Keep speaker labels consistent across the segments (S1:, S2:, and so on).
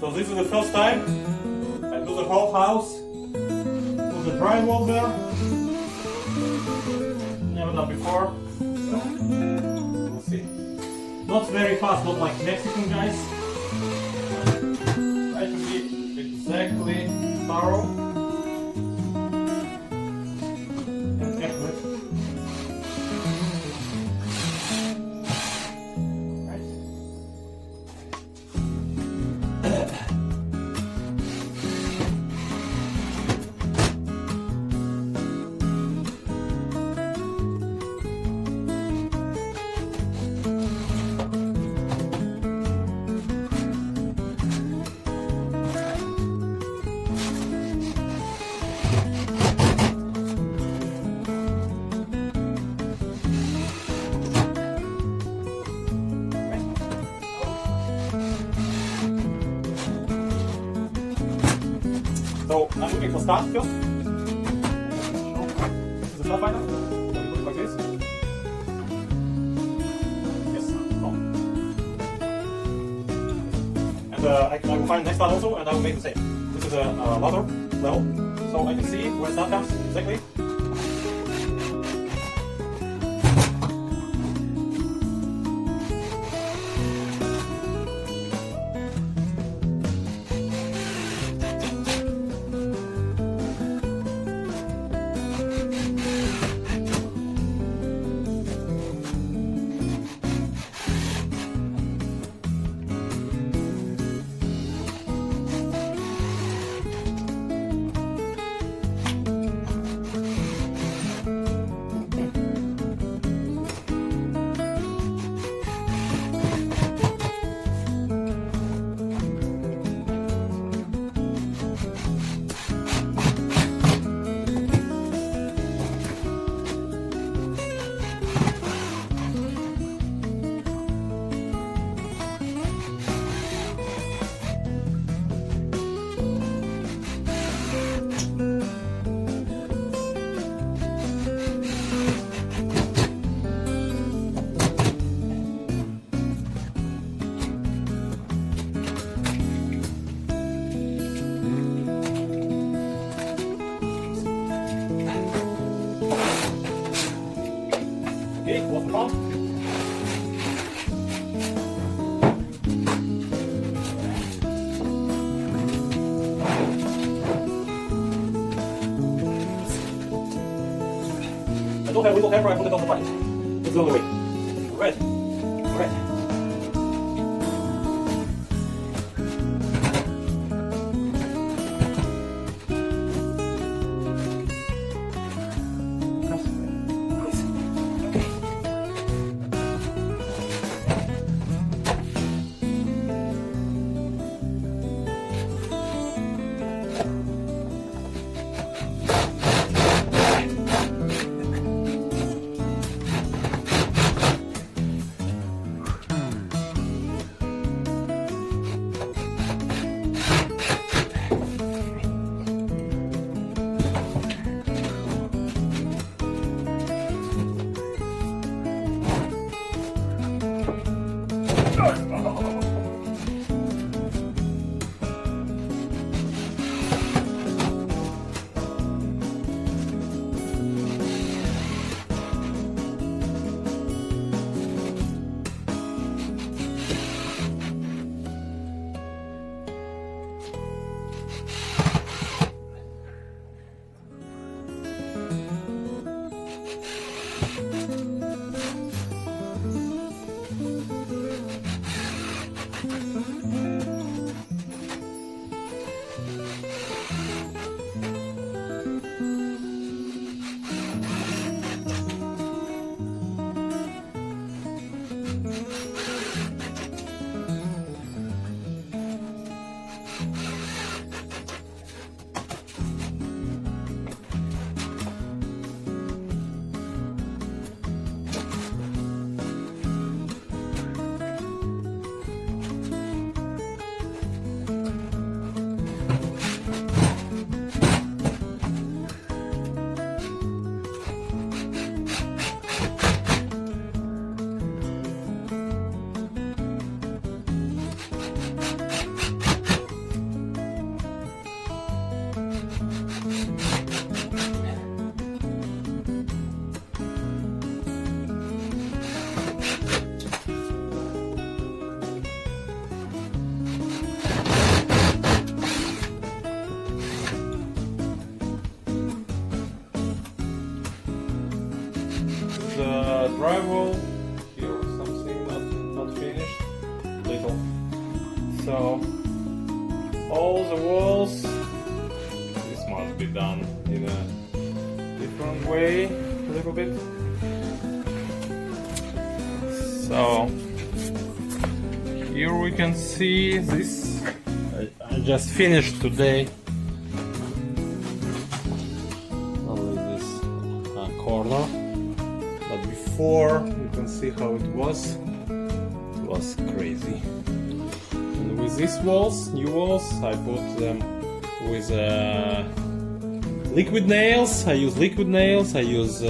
S1: So this is the first time I do the whole house. Put the drywall there. Never done before. So we'll see. Not very fast, not like Mexican guys. Try to be exactly thorough and accurate. So I'm looking for start first. This is the flat liner. So we put it like this. Yes, no. And I will find next start also, and I will make the same. This is a ladder level, so I can see where start comes exactly. Okay, what's the front? I don't have a little hammer, I put it on the right. It's the only way. Right. Right.
S2: drywall. Here something not finished. Little. So all the walls. This must be done in a different way, a little bit. So here we can see this. I just finished today. Only this corner, but before you can see how it was. It was crazy. And with these walls, new walls, I put them with liquid nails. I use liquid nails. I use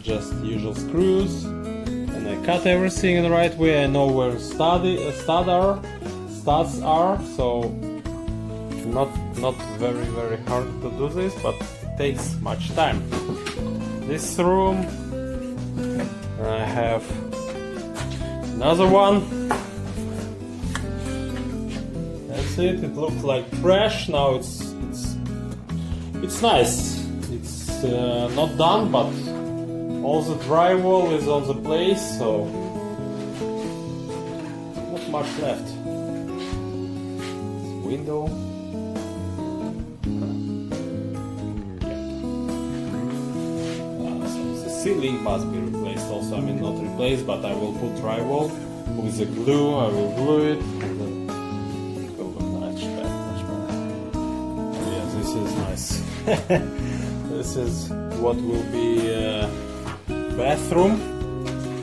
S2: just usual screws, and I cut everything in the right way. I know where studs are, so not very hard to do this, but it takes much time. This room, I have another one. That's it. It looked like trash. Now it's nice. It's not done, but all the drywall is on the place, so not much left. This window. The ceiling must be replaced also. I mean, not replaced, but I will put drywall with the glue. I will glue it, and then it will look much better. Yeah, this is nice. This is what will be a bathroom,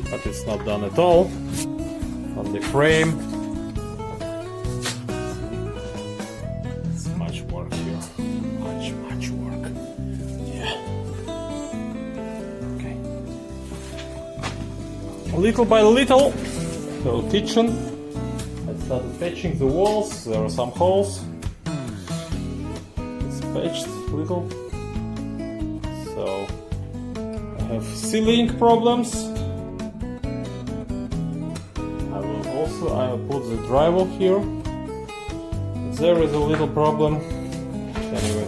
S2: but it's not done at all. On the frame, it's much work here. Much work. Yeah. Okay. Little by little, the kitchen. I started patching the walls. There are some holes. It's patched a little. So I have ceiling problems. I will put the drywall here. There is a little problem. Anyway,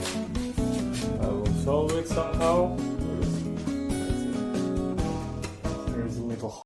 S2: I will solve it somehow.